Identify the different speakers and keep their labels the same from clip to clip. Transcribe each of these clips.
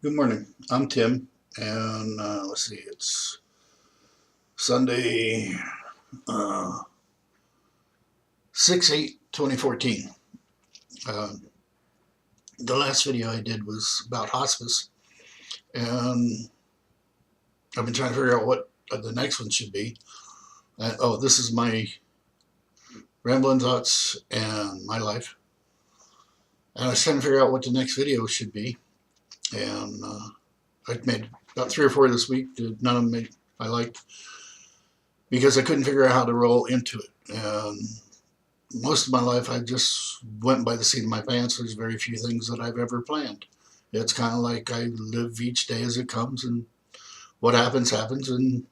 Speaker 1: Good morning. I'm Tim, and let's see, it's Sunday, uh, 6/8/2014. Uh, the last video I did was about hospice, and I've been trying to figure out what the next one should be. This is my rambling thoughts and my life. And I was trying to figure out what the next video should be, and I've made about 3 or 4 this week. None of them I liked because I couldn't figure out how to roll into it. And most of my life I just went by the seat of my pants. There's very few things that I've ever planned. It's kind of like I live each day as it comes, and what happens, happens, and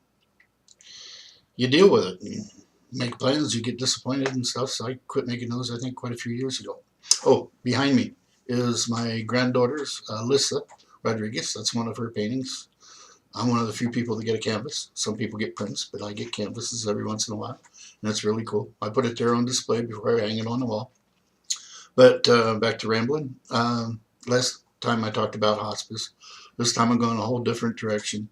Speaker 1: you deal with it. You make plans, you get disappointed and stuff, so I quit making those, I think, quite a few years ago. Oh, behind me is my granddaughter's, Lissa Rodriguez. That's one of her paintings. I'm one of the few people that get a canvas. Some people get prints, but I get canvases every once in a while, and that's really cool. I put it there on display before I hang it on the wall. But back to rambling. Last time I talked about hospice. This time I'm going a whole different direction.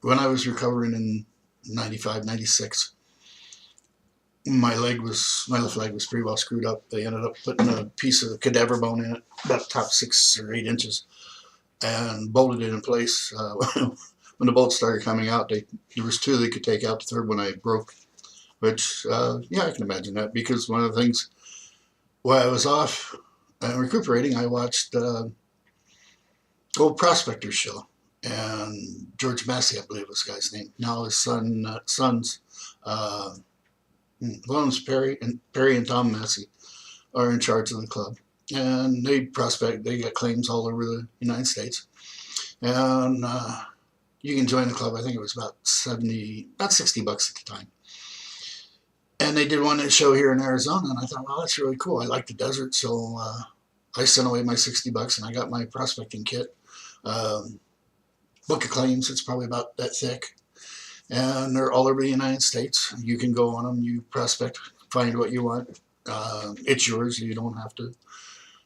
Speaker 1: When I was recovering in 95, 96, my left leg was pretty well screwed up. They ended up putting a piece of cadaver bone in it, about the top 6 or 8 inches, and bolted it in place. When the bolts started coming out, there was 2 they could take out. The third one I broke, which, yeah, I can imagine that, because one of the things, while I was off and recuperating, I watched Gold Prospector show, and George Massey, I believe was the guy's name. Now his sons, uh, Perry and Tom Massey, are in charge of the club, and they prospect. They got claims all over the United States, and you can join the club. I think it was about $60 at the time. And they did one show here in Arizona, and I thought, well, that's really cool. I like the desert, so I sent away my $60, and I got my prospecting kit. Book of claims, it's probably about that thick, and they're all over the United States. You can go on them, you prospect, find what you want. It's yours. You don't have to.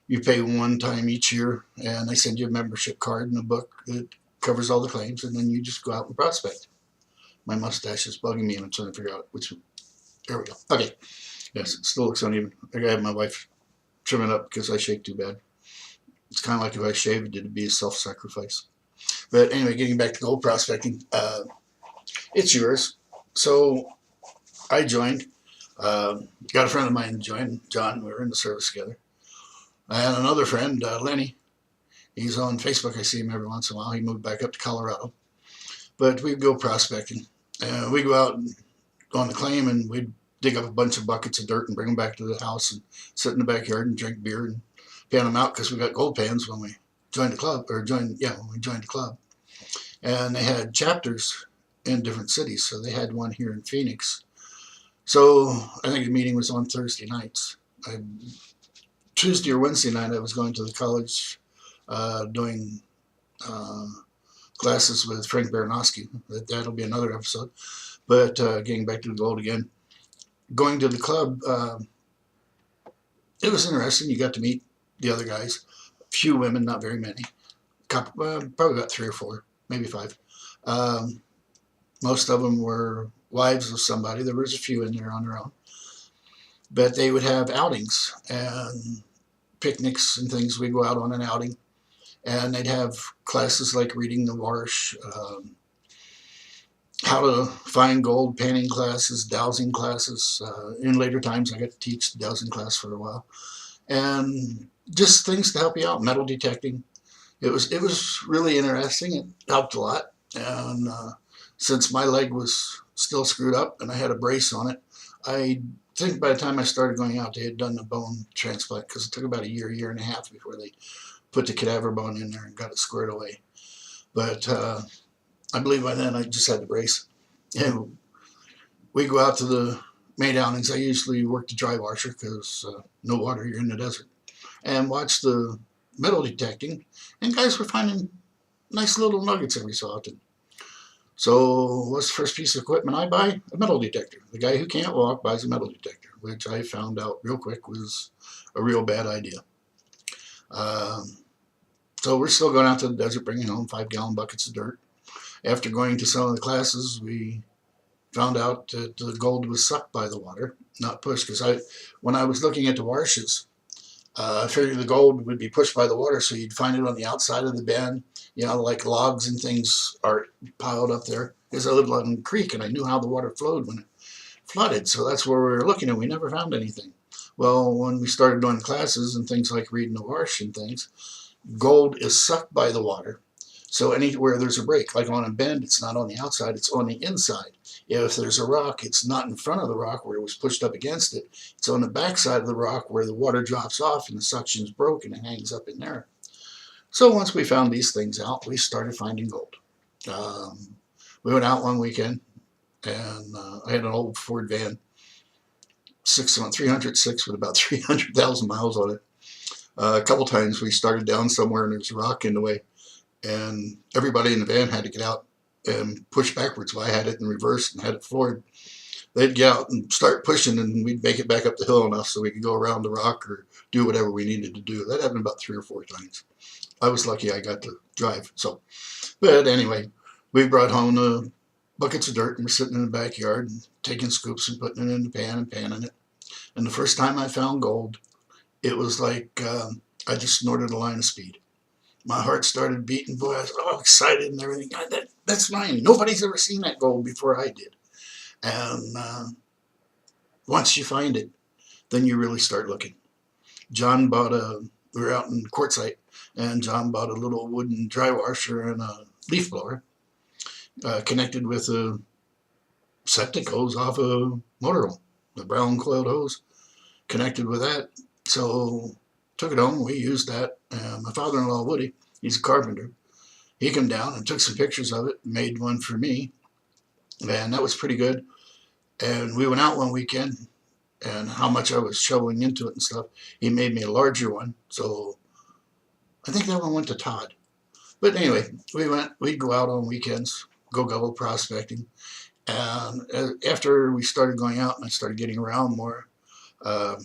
Speaker 1: You pay one time each year, and they send you a membership card and a book that covers all the claims, and then you just go out and prospect. My mustache is bugging me, and I'm trying to figure out which. There we go. Okay. Yes, it still looks uneven. I gotta have my wife trim it up because I shake too bad. It's kind of like if I shaved, it'd be a self-sacrifice. But anyway, getting back to gold prospecting, it's yours. So I joined. Got a friend of mine to join, John. We were in the service together. I had another friend, Lenny. He's on Facebook. I see him every once in a while. He moved back up to Colorado. But we'd go prospecting. We'd go out on the claim, and we'd dig up a bunch of buckets of dirt and bring them back to the house and sit in the backyard and drink beer and pan them out, because we got gold pans when we joined the club, when we joined the club. And they had chapters in different cities. So they had one here in Phoenix. So I think the meeting was on Thursday nights. Tuesday or Wednesday night, I was going to the college, doing classes with Frank Baranowski. That'll be another episode. But getting back to the gold again, going to the club, it was interesting. You got to meet the other guys. A few women, not very many. Probably about 3 or 4, maybe 5. Most of them were wives of somebody. There was a few in there on their own. But they would have outings and picnics and things. We'd go out on an outing, and they'd have classes like reading the Warsh, how to find gold, panning classes, dowsing classes. In later times, I got to teach the dowsing class for a while. And just things to help you out, metal detecting. It was really interesting. It helped a lot. And since my leg was still screwed up and I had a brace on it, I think by the time I started going out, they had done the bone transplant, because it took about a year and a half before they put the cadaver bone in there and got it squared away. But I believe by then I just had the brace. And we go out to the main outings. I usually work the dry washer because no water, you're in the desert, and watch the metal detecting. And guys were finding nice little nuggets every so often. So what's the first piece of equipment I buy? A metal detector. The guy who can't walk buys a metal detector, which I found out real quick was a real bad idea. Um, so we're still going out to the desert, bringing home 5-gallon buckets of dirt. After going to some of the classes, we found out that the gold was sucked by the water, not pushed. When I was looking at the washes, I figured the gold would be pushed by the water, so you'd find it on the outside of the bend, like logs and things are piled up there. Because I lived on the creek and I knew how the water flowed when it flooded, so that's where we were looking and we never found anything. Well, when we started doing classes and things like reading the wash and things, gold is sucked by the water. So anywhere there's a break, like on a bend, it's not on the outside, it's on the inside. If there's a rock, it's not in front of the rock where it was pushed up against it. It's on the back side of the rock where the water drops off and the suction's broken and hangs up in there. So once we found these things out, we started finding gold. We went out one weekend and I had an old Ford van, 306 with about 300,000 miles on it. A couple times we started down somewhere and there's a rock in the way, and everybody in the van had to get out and push backwards. Well, I had it in reverse and had it floored. They'd get out and start pushing, and we'd make it back up the hill enough so we could go around the rock or do whatever we needed to do. That happened about 3 or 4 times. I was lucky I got to drive. But anyway, we brought home the buckets of dirt and we're sitting in the backyard and taking scoops and putting it in the pan and panning it. And the first time I found gold, it was like I just snorted a line of speed. My heart started beating. Boy, I was all excited and everything. That's mine. Nobody's ever seen that gold before I did. And once you find it, then you really start looking. We were out in Quartzsite, and John bought a little wooden dry washer and a leaf blower connected with a septic hose off a motorhome, the brown coiled hose, connected with that. So took it home, we used that. My father-in-law, Woody, he's a carpenter. He came down and took some pictures of it, made one for me, and that was pretty good. And we went out one weekend, and how much I was shoveling into it and stuff, he made me a larger one. So I think that one went to Todd. But anyway, we'd go out on weekends, go gobble prospecting. And after we started going out and I started getting around more, got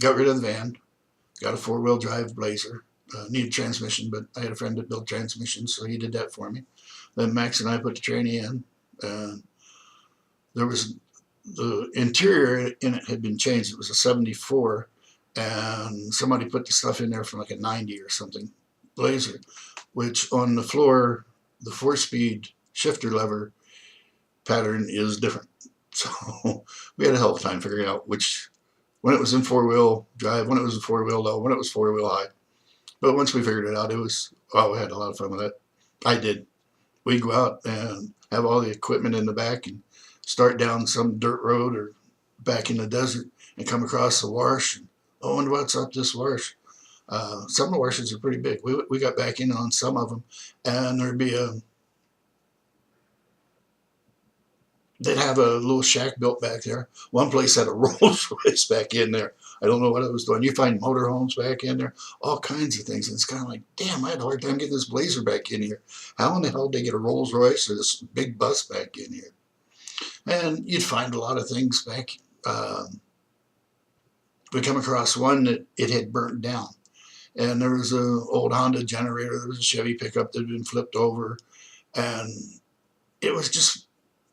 Speaker 1: rid of the van, got a 4-wheel drive Blazer. Needed transmission, but I had a friend that built transmissions, so he did that for me. Then Max and I put the tranny in. There was the interior in it had been changed. It was a 74, and somebody put the stuff in there from like a 90 or something Blazer, which on the floor, the 4-speed shifter lever pattern is different. So we had a hell of a time figuring out when it was in 4-wheel drive, when it was in 4-wheel low, when it was 4-wheel high. But once we figured it out, we had a lot of fun with it. I did. We'd go out and have all the equipment in the back and start down some dirt road or back in the desert and come across the wash. And, I wonder what's up this wash. Some of the washes are pretty big. We got back in on some of them, and they'd have a little shack built back there. One place had a Rolls Royce back in there. I don't know what it was doing. You find motorhomes back in there, all kinds of things. And it's kind of like, damn, I had a hard time getting this Blazer back in here. How in the hell did they get a Rolls Royce or this big bus back in here? And you'd find a lot of things back. We come across one that it had burnt down. And there was an old Honda generator. There was a Chevy pickup that had been flipped over. And it was just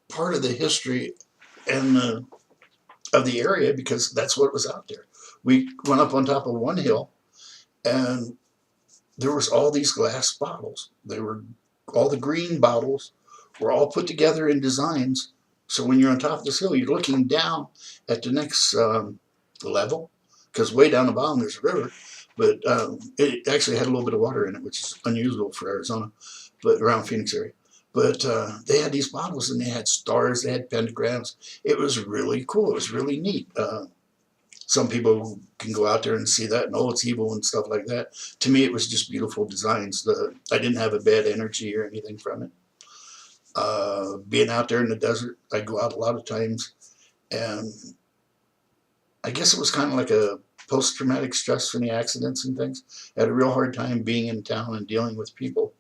Speaker 1: part of the history and of the area because that's what was out there. We went up on top of one hill, and there was all these glass bottles. All the green bottles were all put together in designs. So when you're on top of this hill, you're looking down at the next level, because way down the bottom there's a river. But it actually had a little bit of water in it, which is unusual for Arizona, but around Phoenix area. But they had these bottles, and they had stars, they had pentagrams. It was really cool. It was really neat. Some people can go out there and see that and, oh, it's evil and stuff like that. To me, it was just beautiful designs. I didn't have a bad energy or anything from it. Being out there in the desert, I'd go out a lot of times, and I guess it was kind of like a post-traumatic stress from the accidents and things. I had a real hard time being in town and dealing with people.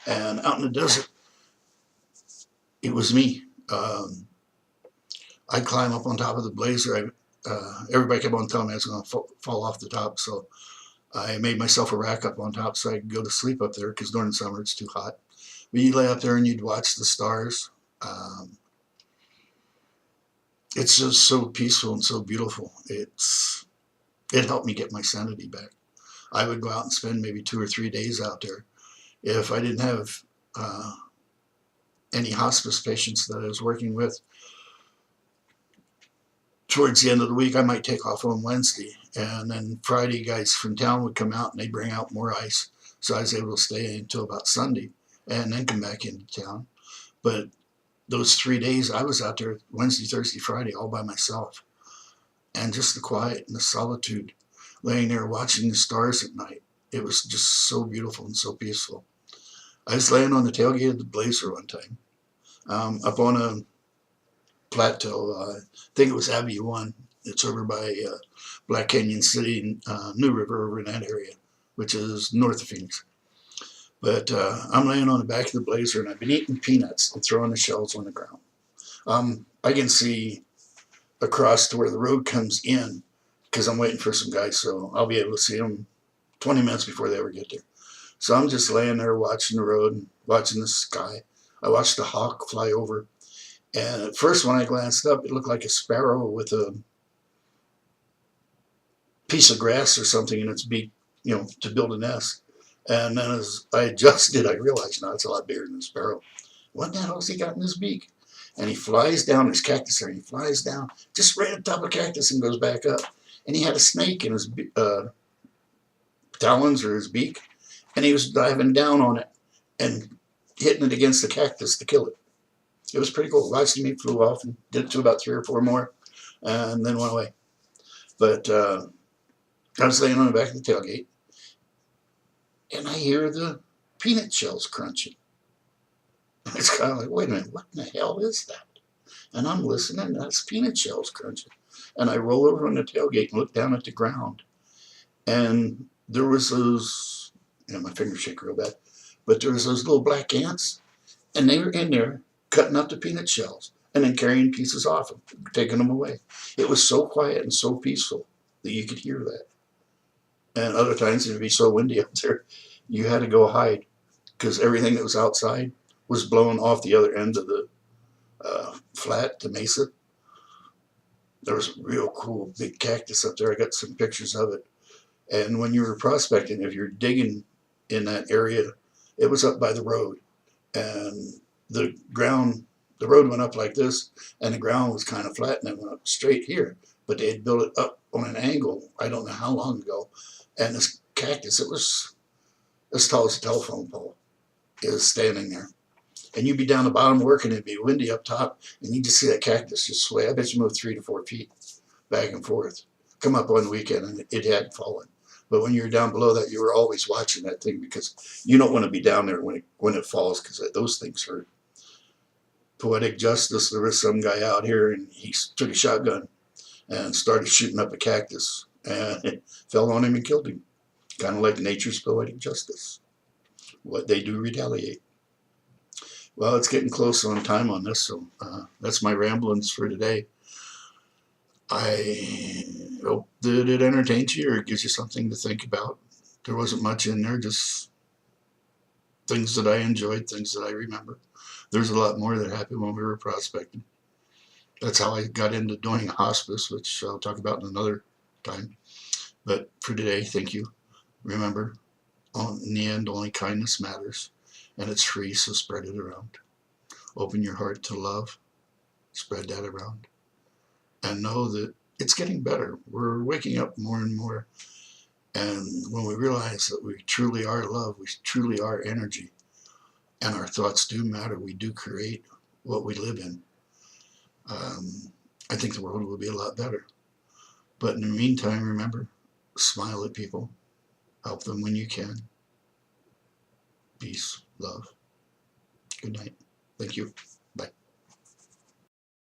Speaker 1: And out in the desert, it was me. I'd climb up on top of the Blazer. Everybody kept on telling me I was going to fall off the top. So I made myself a rack up on top so I could go to sleep up there because during the summer it's too hot. But you lay up there and you'd watch the stars. It's just so peaceful and so beautiful. It helped me get my sanity back. I would go out and spend maybe 2 or 3 days out there. If I didn't have any hospice patients that I was working with, towards the end of the week, I might take off on Wednesday, and then Friday, guys from town would come out and they'd bring out more ice. So I was able to stay until about Sunday and then come back into town. But those 3 days, I was out there Wednesday, Thursday, Friday, all by myself. And just the quiet and the solitude, laying there watching the stars at night. It was just so beautiful and so peaceful. I was laying on the tailgate of the Blazer one time, up on a plateau. I think it was Abbey 1. It's over by Black Canyon City, New River, over in that area, which is north of Phoenix. But I'm laying on the back of the Blazer, and I've been eating peanuts and throwing the shells on the ground. I can see across to where the road comes in because I'm waiting for some guys, so I'll be able to see them 20 minutes before they ever get there. So I'm just laying there watching the road and watching the sky. I watched the hawk fly over. And at first, when I glanced up, it looked like a sparrow with a piece of grass or something in its beak, to build a nest. And then as I adjusted, I realized, no, it's a lot bigger than a sparrow. What the hell has he got in his beak? And he flies down, there's cactus there, and he flies down just right on top of cactus and goes back up. And he had a snake in his talons or his beak, and he was diving down on it and hitting it against the cactus to kill it. It was pretty cool. Watching me flew off and did it to about 3 or 4 more and then went away. But I was laying on the back of the tailgate and I hear the peanut shells crunching. It's kind of like, wait a minute, what in the hell is that? And I'm listening, and that's peanut shells crunching. And I roll over on the tailgate and look down at the ground. And there was those, my fingers shake real bad, but there was those little black ants, and they were in there cutting up the peanut shells and then carrying pieces off them, taking them away. It was so quiet and so peaceful that you could hear that. And other times it would be so windy up there, you had to go hide because everything that was outside was blown off the other end of the flat, the mesa. There was a real cool big cactus up there. I got some pictures of it. And when you were prospecting, if you're digging in that area, it was up by the road. And the road went up like this, and the ground was kind of flat, and it went up straight here. But they had built it up on an angle, I don't know how long ago. And this cactus, it was as tall as a telephone pole, is standing there. And you'd be down the bottom working, it'd be windy up top, and you just see that cactus just sway. I bet you moved 3 to 4 feet back and forth. Come up one weekend, and it had fallen. But when you were down below that, you were always watching that thing because you don't want to be down there when it falls because those things hurt. Poetic justice, there was some guy out here, and he took a shotgun and started shooting up a cactus, and it fell on him and killed him. Kind of like nature's poetic justice. What they do retaliate. Well, it's getting close on time on this, so that's my ramblings for today. I hope that it entertains you or gives you something to think about. There wasn't much in there, just things that I enjoyed, things that I remember. There's a lot more that happened when we were prospecting. That's how I got into doing hospice, which I'll talk about in another time. But for today, thank you. Remember, in the end, only kindness matters, and it's free, so spread it around. Open your heart to love, spread that around, and know that it's getting better. We're waking up more and more, and when we realize that we truly are love, we truly are energy, and our thoughts do matter, we do create what we live in, I think the world will be a lot better. But in the meantime, remember, smile at people, help them when you can. Peace, love. Good night. Thank you.